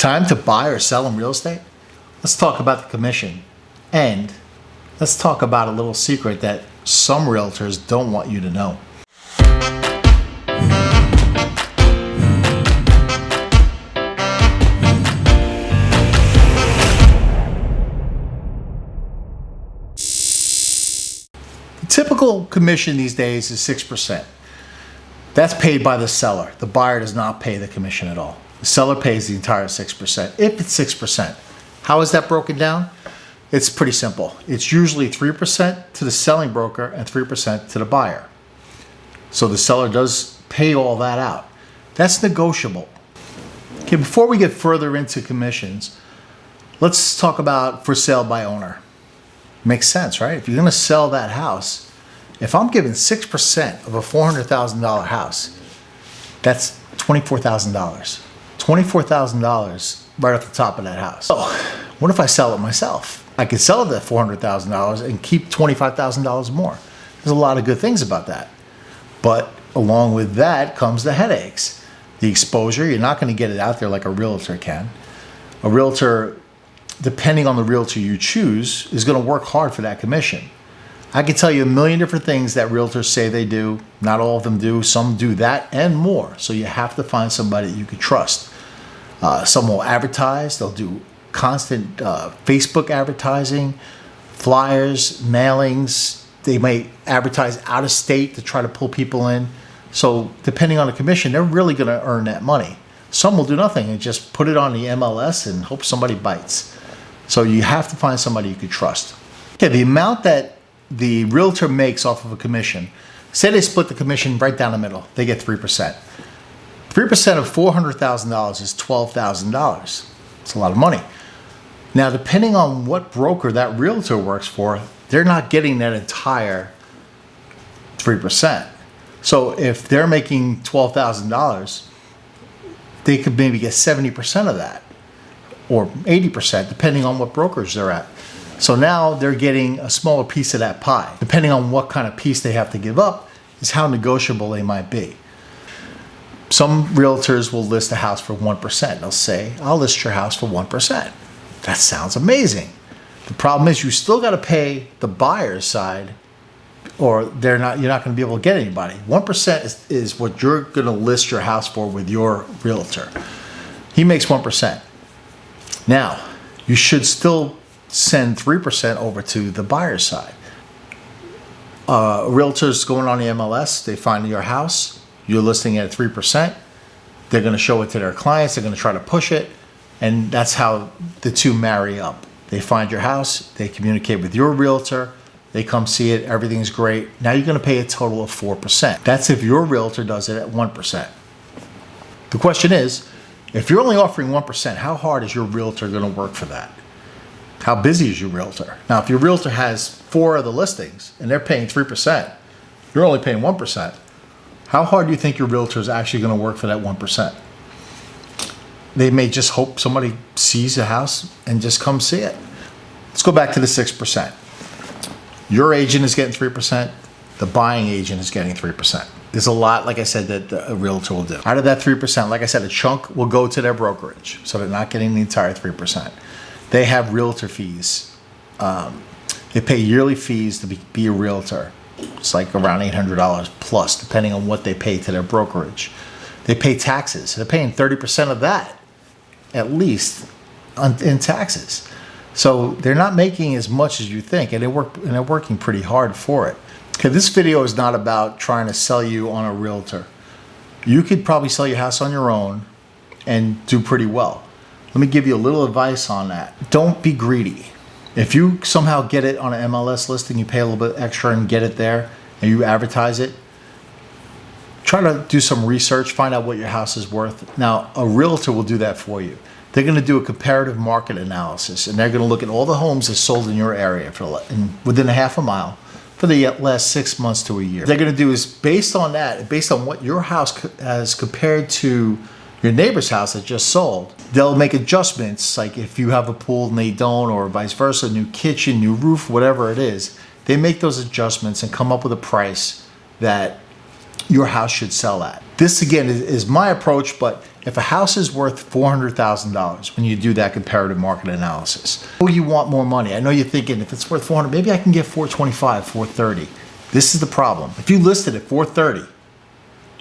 Time to buy or sell in real estate? Let's talk about the commission. And let's talk about a little secret that some realtors don't want you to know. The typical commission these days is 6%. That's paid by the seller. The buyer does not pay the commission at all. The seller pays the entire 6%, if it's 6%. How is that broken down? It's pretty simple. It's usually 3% to the selling broker and 3% to the buyer. So the seller does pay all that out. That's negotiable. Okay, before we get further into commissions, let's talk about for sale by owner. Makes sense, right? If you're gonna sell that house, if I'm giving 6% of a $400,000 house, that's $24,000. $24,000 right off the top of that house. So what if I sell it myself? I could sell it at $400,000 and keep $25,000 more. There's a lot of good things about that. But along with that comes the headaches. The exposure, you're not gonna get it out there like a realtor can. A realtor, depending on the realtor you choose, is gonna work hard for that commission. I can tell you a million different things that realtors say they do. Not all of them do. Some do that and more. So you have to find somebody that you can trust. Some will advertise. They'll do constant Facebook advertising, flyers, mailings. They may advertise out of state to try to pull people in. So depending on the commission, they're really going to earn that money. Some will do nothing and just put it on the MLS and hope somebody bites. So you have to find somebody you can trust. Okay, the amount that the realtor makes off of a commission, say they split the commission right down the middle, they get 3%. 3% of $400,000 is $12,000. It's a lot of money. Now, depending on what broker that realtor works for, they're not getting that entire 3%. So if they're making $12,000, they could maybe get 70% of that, or 80%, depending on what brokers they're at. So now they're getting a smaller piece of that pie. Depending on what kind of piece they have to give up is how negotiable they might be. Some realtors will list a house for 1%. They'll say, I'll list your house for 1%. That sounds amazing. The problem is you still got to pay the buyer's side, or you're not going to be able to get anybody. 1% is what you're going to list your house for with your realtor. He makes 1%. Now, you should still send 3% over to the buyer's side. Realtors going on the MLS, they find your house, you're listing it at 3%. They're going to show it to their clients. They're going to try to push it. And that's how the two marry up. They find your house. They communicate with your realtor. They come see it. Everything's great. Now you're going to pay a total of 4%. That's if your realtor does it at 1%. The question is, if you're only offering 1%, how hard is your realtor going to work for that? How busy is your realtor? Now, if your realtor has 4 other listings and they're paying 3%, you're only paying 1%. How hard do you think your realtor is actually going to work for that 1%? They may just hope somebody sees the house and just come see it. Let's go back to the 6%. Your agent is getting 3%. The buying agent is getting 3%. There's a lot, like I said, that a realtor will do. Out of that 3%, like I said, a chunk will go to their brokerage. So they're not getting the entire 3%. They have realtor fees. They pay yearly fees to be a realtor. It's like around $800 plus, depending on what they pay to their brokerage. They pay taxes. They're paying 30% of that, at least, in taxes. So they're not making as much as you think, and they're working pretty hard for it. Okay, this video is not about trying to sell you on a realtor. You could probably sell your house on your own and do pretty well. Let me give you a little advice on that. Don't be greedy. If you somehow get it on an MLS listing, you pay a little bit extra and get it there, and you advertise it, try to do some research, find out what your house is worth. Now, a realtor will do that for you. They're going to do a comparative market analysis, and they're going to look at all the homes that sold in your area within a half a mile for the last 6 months to a year. What they're going to do is, based on that, based on what your house has compared to your neighbor's house that just sold, they'll make adjustments, like if you have a pool and they don't, or vice versa, new kitchen, new roof, whatever it is. They make those adjustments and come up with a price that your house should sell at. This, again, is my approach, but If a house is worth $400,000 when you do that comparative market analysis, oh, you want more money. I know you're thinking if it's worth 400, maybe I can get 425, 430. This is the problem. If you listed at 430,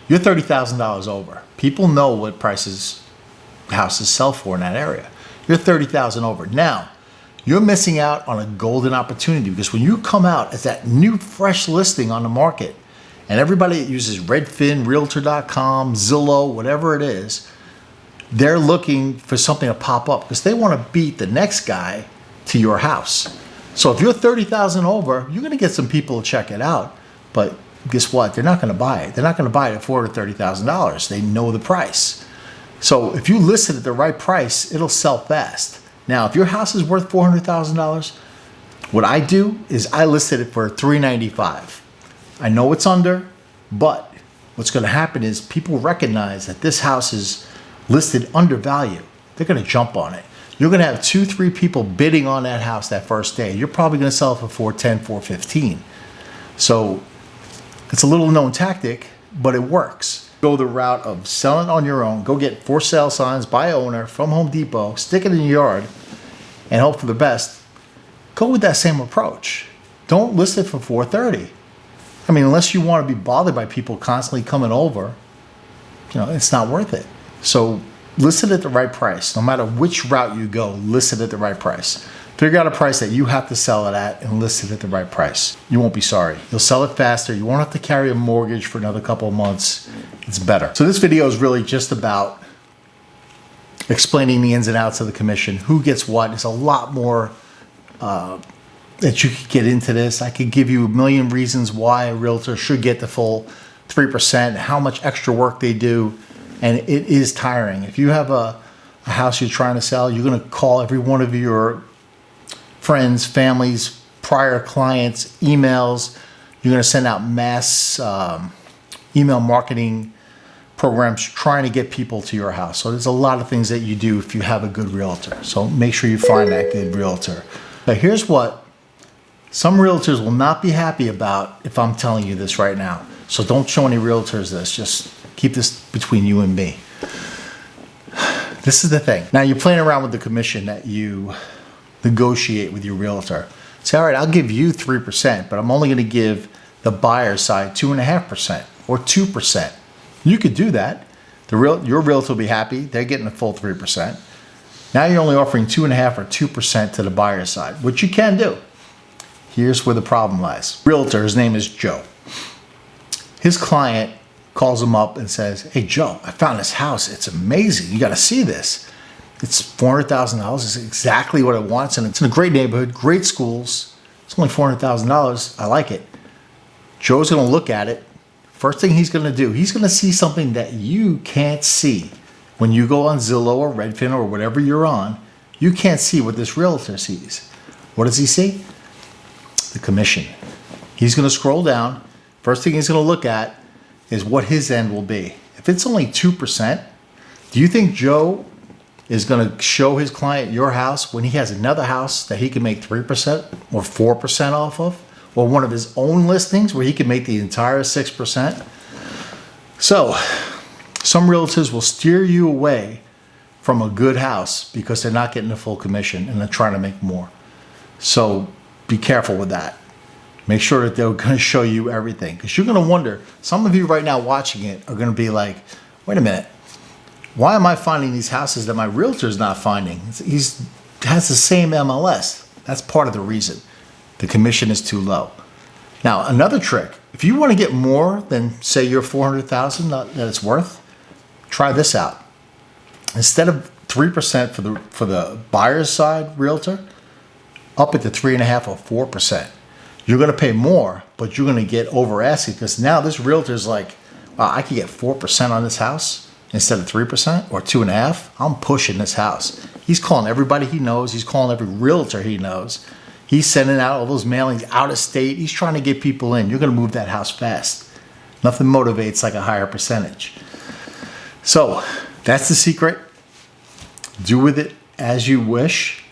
you're $30,000 over. People know what prices houses sell for in that area. You're 30,000 over. Now, you're missing out on a golden opportunity because when you come out as that new fresh listing on the market, and everybody that uses Redfin, Realtor.com, Zillow, whatever it is, they're looking for something to pop up because they want to beat the next guy to your house. So if you're 30,000 over, you're going to get some people to check it out. But guess what? They're not going to buy it. They're not going to buy it at $430,000. They know the price. So if you list it at the right price, it'll sell fast. Now, if your house is worth $400,000, what I do is I listed it for $395,000. I know it's under, but what's going to happen is people recognize that this house is listed undervalued. They're going to jump on it. You're going to have 2-3 people bidding on that house that first day. You're probably going to sell it for $410,000, $415,000. So it's a little known tactic, but it works. Go the route of selling on your own. Go get for sale signs by owner from Home Depot, stick it in your yard, and hope for the best. Go with that same approach. Don't list it for $430,000. I mean, unless you want to be bothered by people constantly coming over, it's not worth it. So list it at the right price. No matter which route you go, list it at the right price. Figure out a price that you have to sell it at and list it at the right price. You won't be sorry. You'll sell it faster. You won't have to carry a mortgage for another couple of months. It's better. So this video is really just about explaining the ins and outs of the commission, who gets what. It's a lot more that you could get into this. I could give you a million reasons why a realtor should get the full 3%, how much extra work they do, and it is tiring. If you have a house you're trying to sell, you're going to call every one of your friends, families, prior clients, emails. You're going to send out mass email marketing programs trying to get people to your house. So there's a lot of things that you do if you have a good realtor. So make sure you find that good realtor. But here's what some realtors will not be happy about if I'm telling you this right now. So don't show any realtors this. Just keep this between you and me. This is the thing. Now you're playing around with the commission that you negotiate with your realtor. Say, all right, I'll give you 3%, but I'm only going to give the buyer side 2.5% or 2%. You could do that. Your realtor will be happy. They're getting the full 3%. Now you're only offering 2.5% or 2% to the buyer side, which you can do. Here's where the problem lies. Realtor, his name is Joe. His client calls him up and says, hey, Joe, I found this house. It's amazing. You got to see this. It's $400,000. It's exactly what I want. And it's in a great neighborhood, great schools. It's only $400,000. I like it. Joe's going to look at it. First thing he's going to do, he's going to see something that you can't see. When you go on Zillow or Redfin or whatever you're on, you can't see what this realtor sees. What does he see? The commission. He's going to scroll down. First thing he's going to look at is what his end will be. If it's only 2%, do you think Joe is going to show his client your house when he has another house that he can make 3% or 4% off of? Or one of his own listings where he can make the entire 6%? So, some realtors will steer you away from a good house because they're not getting the full commission and they're trying to make more. So be careful with that. Make sure that they're going to show you everything because you're going to wonder, some of you right now watching it are going to be like, wait a minute, why am I finding these houses that my realtor's not finding? He has the same MLS. That's part of the reason. The commission is too low. Now, another trick, if you want to get more than say your $400,000 that it's worth, try this out. Instead of 3% for the buyer's side realtor, up it to 3.5% or 4%. You're going to pay more, but you're going to get over asking because now this realtor's like, wow, I can get 4% on this house instead of 3% or 2.5%. I'm pushing this house. He's calling everybody he knows. He's calling every realtor he knows. He's sending out all those mailings out of state. He's trying to get people in. You're going to move that house fast. Nothing motivates like a higher percentage. So that's the secret. Do with it as you wish.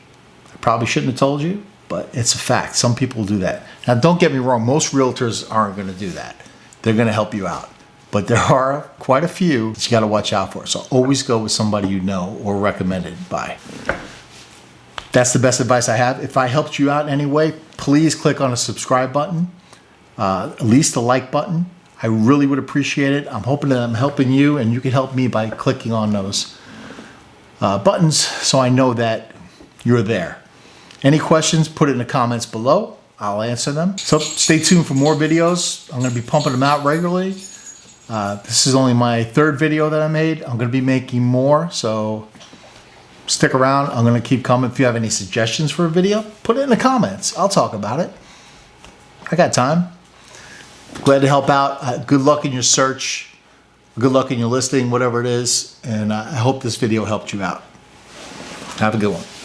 I probably shouldn't have told you, but it's a fact. Some people do that. Now, don't get me wrong. Most realtors aren't going to do that. They're going to help you out. but there are quite a few that you got to watch out for. So always go with somebody you know or recommended by. That's the best advice I have. If I helped you out in any way, please click on the subscribe button, at least the like button. I really would appreciate it. I'm hoping that I'm helping you, and you can help me by clicking on those buttons so I know that you're there. Any questions, put it in the comments below. I'll answer them. So stay tuned for more videos. I'm going to be pumping them out regularly. This is only my third video that I made. I'm going to be making more, so stick around. I'm going to keep coming. If you have any suggestions for a video, put it in the comments. I'll talk about it. I got time. Glad to help out. Good luck in your search. Good luck in your listing, whatever it is. And I hope this video helped you out. Have a good one.